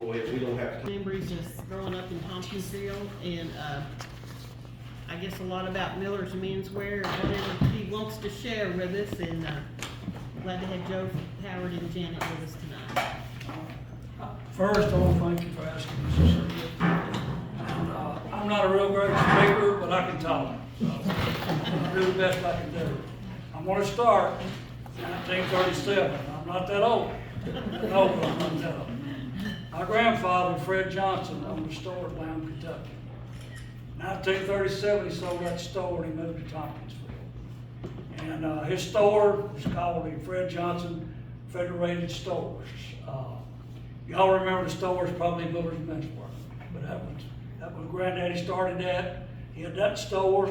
We don't have to. Memories just growing up in Tompkinsville, and I guess a lot about Miller's Menswear and whatever he wants to share with us, and glad to have Joe, Howard, and Janet with us tonight. First, I want to thank you for asking me to serve. And I'm not a real great speaker, but I can talk. So I'll do the best I can do. I'm going to start 1937. I'm not that old. No, but I'm not that old. My grandfather, Fred Johnson, owned a store at Lamb, Kentucky. 1937, he sold that store and he moved to Tompkinsville. And his store was called the Fred Johnson Federated Stores. Y'all remember the stores, probably Miller's Menswear, but that was Granddaddy started that. He had that store.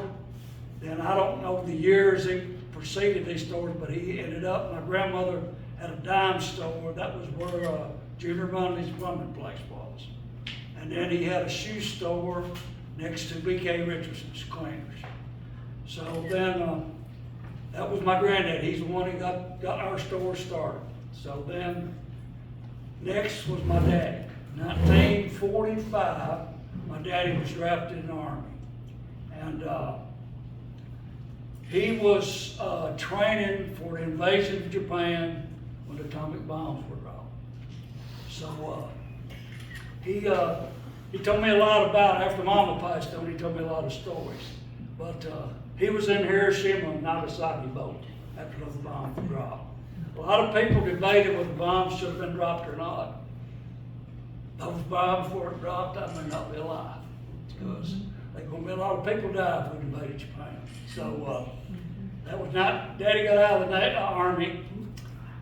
Then I don't know the years he preceded these stores, but he ended up, my grandmother had a dime store. That was where Junior Munley's plumbing place was. And then he had a shoe store next to B.K. Richardson's Cleaners. So then, that was my granddad. He's the one who got our store started. So then, next was my daddy. 1945, my daddy was drafted in the Army. And he was training for the invasion of Japan when the atomic bombs were dropped. So he told me a lot about, after Mama passed on, he told me a lot of stories. But he was in Hiroshima and Nagasaki both after those bombs were dropped. A lot of people debated whether the bombs should have been dropped or not. Those bombs weren't dropped, I may not be alive. Because there's going to be a lot of people die if we invaded Japan. So that was not, Daddy got out of the Army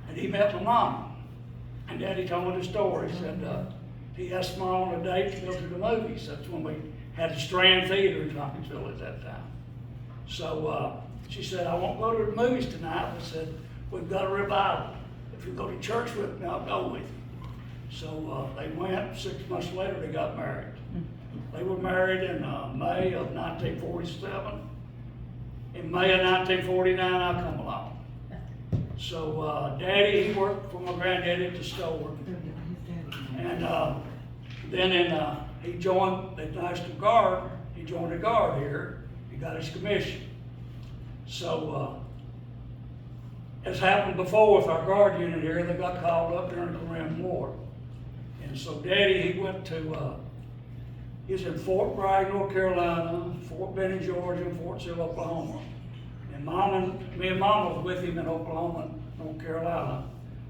and he met my mom. And Daddy told me the stories. And he asked Mom on a date to go to the movies. That's when we had the Strand Theater in Tompkinsville at that time. So she said, I won't go to the movies tonight. I said, we've got a revival. If you go to church with me, I'll go with you. So they went. 6 months later, they got married. They were married in May of 1947. In May of 1949, I come along. So Daddy, he worked for my granddaddy at the store. And then he joined the National Guard. He joined the Guard here. He got his commission. So as happened before with our Guard unit here, they got called up during the Korean War. And so Daddy, he went to, he was in Fort Bragg, North Carolina, Fort Benning, Georgia, and Fort Sill, Oklahoma. And me and Mom was with him in Oklahoma, North Carolina.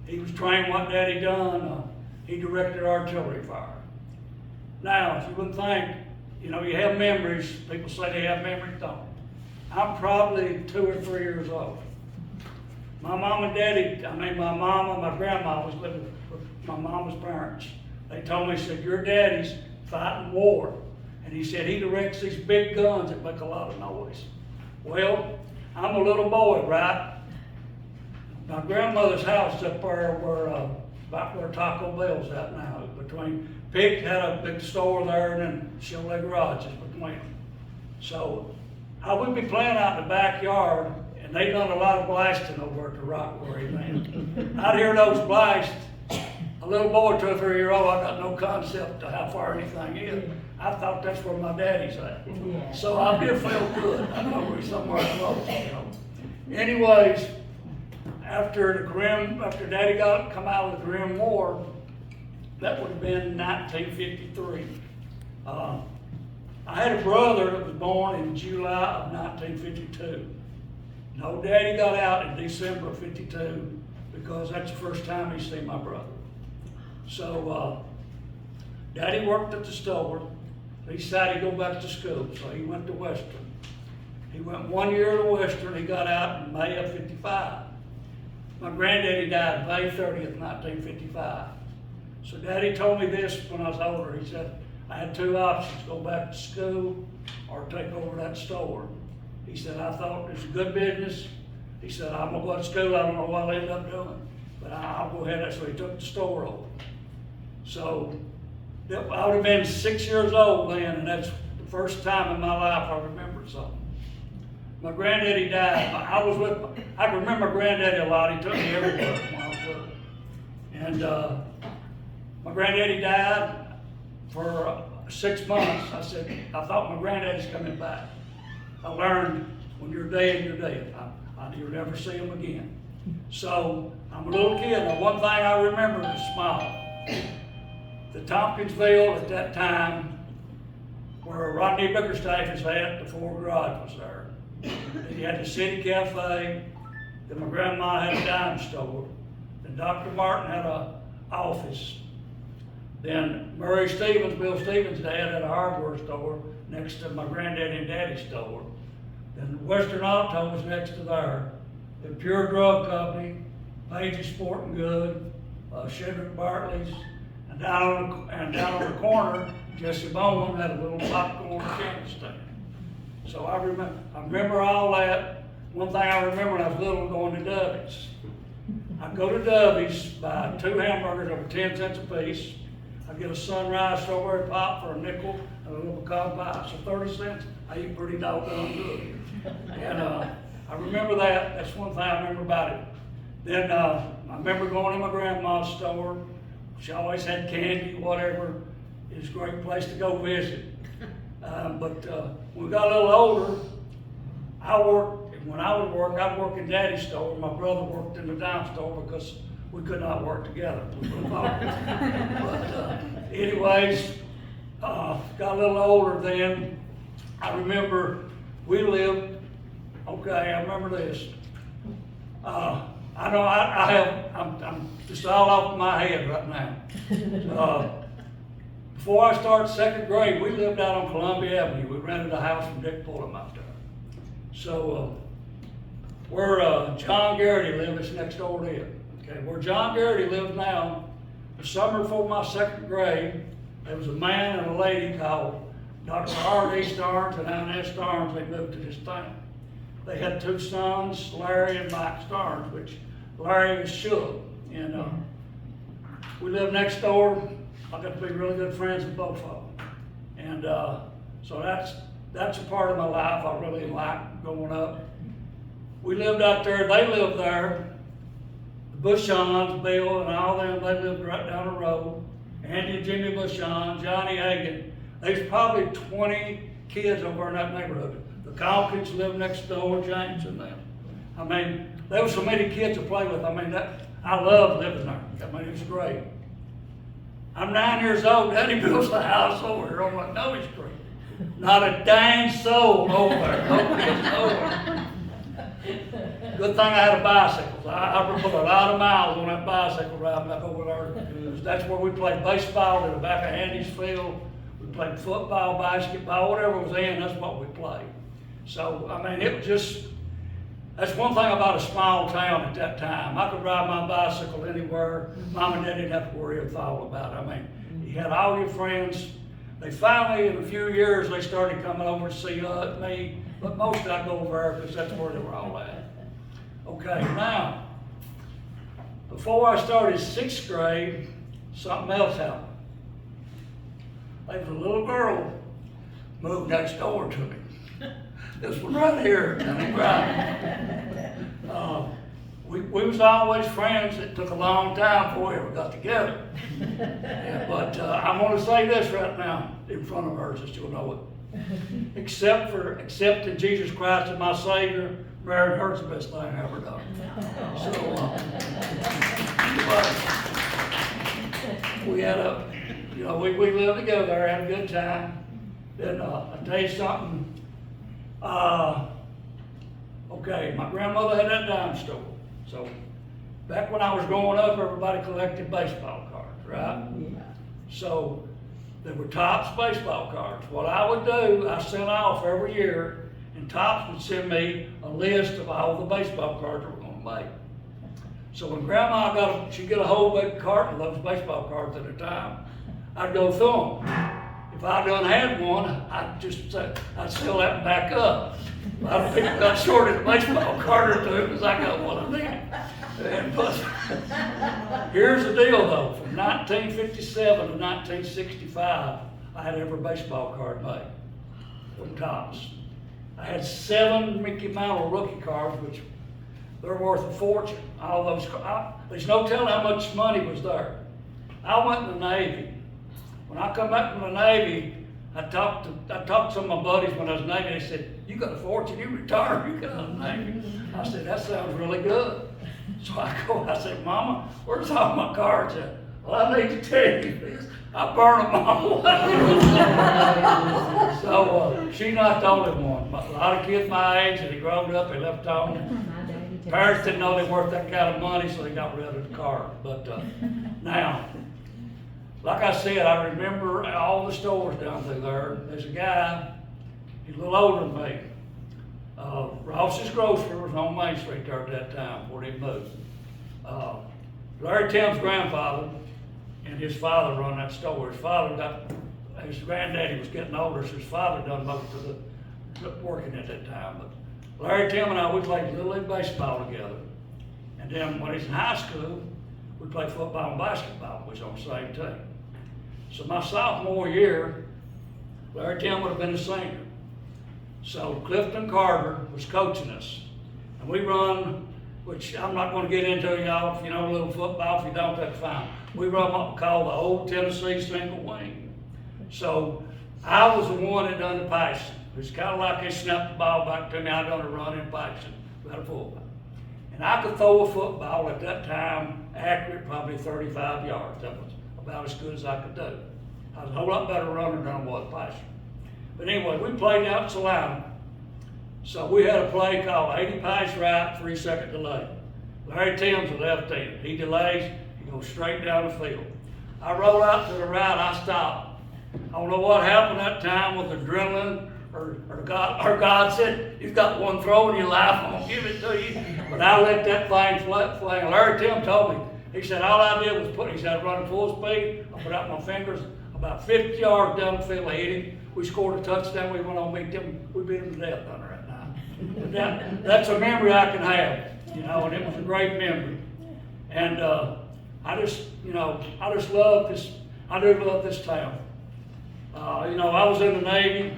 He was trained what Daddy done. He directed artillery fire. Now, if you would think, you know, you have memories, people say they have memories, don't. I'm probably 2 or 3 years old. My mom and daddy, my mom and my grandma was living with my mama's parents. They told me, said, your daddy's fighting war. And he said, he directs these big guns that make a lot of noise. Well, I'm a little boy, right? My grandmother's house up there were about where Taco Bell's at now. Between Pig had a big store there, and then Chevrolet Garage is between them. So I would be playing out in the backyard, and they done a lot of blasting over at the Rock Quarry, man. I'd hear those blasts. A little boy, 2 or 3 year old, I got no concept of how far anything is. I thought that's where my daddy's at. So I did feel good. I know we're somewhere close, you know. Anyways, after Daddy come out of the Korean War, that would have been 1953. I had a brother that was born in July of 1952. No, Daddy got out in December of 52 because that's the first time he seen my brother. So Daddy worked at the store. He decided to go back to school, so he went to Western. He went 1 year to Western. He got out in May of 55. My granddaddy died May 30th, 1955. So Daddy told me this when I was older. He said, I had 2 options, go back to school or take over that store. He said, I thought it was a good business. He said, I'm gonna go to school, I don't know what I'll end up doing, but I'll go ahead. So he took the store over. So I would have been 6 years old then, and that's the first time in my life I remember something. My granddaddy died. I can remember granddaddy a lot. He took me everywhere when I was little. And my granddaddy died for 6 months. I said, I thought my granddaddy's coming back. I learned when you're dead, you're dead. You'll never see him again. So I'm a little kid, and one thing I remember is smile. The Tompkinsville at that time, where Rodney Bickerstaff is at, the Ford Garage was there. And you had the City Cafe, then my grandma had a dime store, then Dr. Martin had an office. Then Murray Stevens, Bill Stevens' dad, had a hardware store next to my granddaddy and daddy's store. Then Western Auto was next to there. Then Pure Drug Company, Page's Sporting Good, Shedrick Bartley's, and down on the corner, Jesse Bowman had a little popcorn candy stand. So I remember all that. One thing I remember when I was little, going to Dubby's. I'd go to Dubby's, buy 2 hamburgers over 10 cents a piece. I'd get a Sunrise strawberry pop for a nickel and a little pecan pie. So 30 cents, I eat pretty doggone good. And I remember that. That's one thing I remember about it. Then I remember going to my grandma's store. She always had candy, whatever. It was a great place to go visit. But when we got a little older, when I would work, I'd work in Daddy's store. My brother worked in the dime store because we could not work together. But anyways, got a little older then. I remember we lived, okay, I remember this. I know I'm just all off my head right now. Before I started 2nd grade, we lived out on Columbia Avenue. We rented a house from Dick Pullum out there. So where John Garrity lived, it's next door to it. Okay, where John Garrity lives now, the summer before my 2nd grade, there was a man and a lady called Dr. R.D. Starnes and Anna Starnes. They moved to this town. They had 2 sons, Larry and Mike Starnes, which Larry was Shug. And we lived next door. I got to be really good friends with both of them. And so that's a part of my life I really liked growing up. We lived out there, they lived there. The Bushons, Bill and all them, they lived right down the road. Andy and Jimmy Bushon, Johnny Hagan. There's probably 20 kids over in that neighborhood. The Calkins lived next door, James and them. I mean, there were so many kids to play with. I mean, I loved living there. I mean, it was great. I'm 9 years old, Daddy builds a house over here on Montgomery Street. Not a dang soul over there, no kids over. Good thing I had a bicycle. I put a lot of miles on that bicycle ride back over there. That's where we played baseball in the back of Andy's field. We played football, basketball, whatever was in, that's what we played. So, I mean, it was just, that's one thing about a small town at that time. I could ride my bicycle anywhere. Mom and Dad didn't have to worry a thought about it. I mean, you had all your friends. They finally, in a few years, they started coming over to see me, but most I'd go over there because that's where they were all at. Okay, now, before I started 6th grade, something else happened. There was a little girl moved next door to me. This one right here, we was always friends. It took a long time before we ever got together. Yeah, but I'm going to say this right now in front of her, just so you'll know it. Except for accepting Jesus Christ as my Savior, marrying her's the best thing I ever done. So, we had we lived together, had a good time. Then I'll tell you something. Okay, my grandmother had that dime store. So back when I was growing up, everybody collected baseball cards, right? Yeah. So there were Topps baseball cards. What I would do, I sent off every year, and Topps would send me a list of all the baseball cards we were going to make. So when Grandma she'd get a whole big carton of those baseball cards at a time, I'd go through them. If I done had one, I'd sell that and back up. A lot of people got shorted a baseball card or two because I got one of them. But here's the deal though, from 1957 to 1965, I had every baseball card made from Topps. I had 7 Mickey Mantle rookie cards, which they're worth a fortune. All those, there's no telling how much money was there. I went in the Navy. When I come back from the Navy, I talked to some of my buddies when I was in the Navy. They said, "You got a fortune. You retired. You got out of the Navy." I said, "That sounds really good." So I said, "Mama, where's all my cards at?" "Well, I need to tell you this. I burned them all away." So she's not the only one. But a lot of kids my age, and they growing up, they left home. Parents didn't know they worth that kind of money, so they got rid of the car. But now, like I said, I remember all the stores down through there. There's a guy, he's a little older than me. Ross's Grocery was on Main Street there at that time before they moved. Larry Tim's grandfather and his father run that store. His granddaddy was getting older, so his father done most of the working at that time. But Larry, Tim, and I, we played Little League baseball together. And then when he was in high school, we played football and basketball. We was on the same team. So my sophomore year, Larry Tim would have been a senior. So Clifton Carter was coaching us. And we run, which I'm not going to get into, y'all. If you know a little football, if you don't, that's fine. We run what we call the Old Tennessee Single Wing. So I was the one that done the passing. It's kind of like they snapped the ball back to me. I done a run in passing about a football. And I could throw a football at that time, accurate, probably 35 yards. That was about as good as I could do. I was a whole lot better runner than I was passing. But anyway, we played out in Salina. So we had a play called 80 pass right, 3-second delay. Larry Tim's a left end. He delays, he goes straight down the field. I roll out to the right, I stop. I don't know what happened that time with adrenaline, or God said, "You've got one throw in your life, I'm gonna give it to you." But I let that thing fly. Larry Tim told me, he said, all I did was he said, running full speed, I put out my fingers, about 50 yards down the field, I hit him. We scored a touchdown, we went on beat them, we beat them to death on that night. But that's a memory I can have, and it was a great memory. And I just love this, I do love this town. I was in the Navy.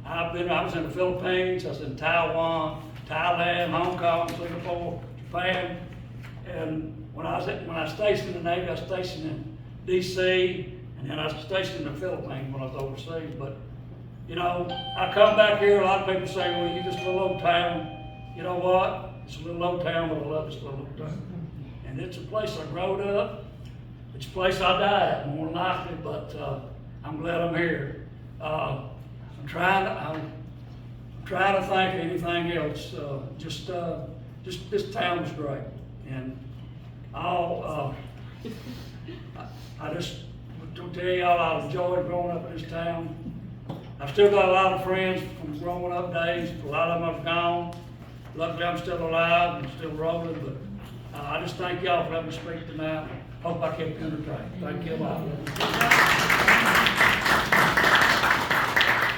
I was in the Philippines, I was in Taiwan, Thailand, Hong Kong, Singapore, Japan. And when I was stationed in the Navy, I was stationed in D.C., and then I was stationed in the Philippines when I was overseas. But, I come back here, a lot of people say, "Well, you're just a little old town." You know what? It's a little old town, but I love this little old town. And it's a place I growed up. It's a place I died, more than likely, but I'm glad I'm here. I'm trying to think of anything else. Just this town was great, and I just to tell y'all I enjoyed growing up in this town. I've still got a lot of friends from growing up days. A lot of them have gone. Luckily, I'm still alive and still rolling. But I just thank y'all for letting me speak tonight. Hope I kept you entertained. Thank you a lot.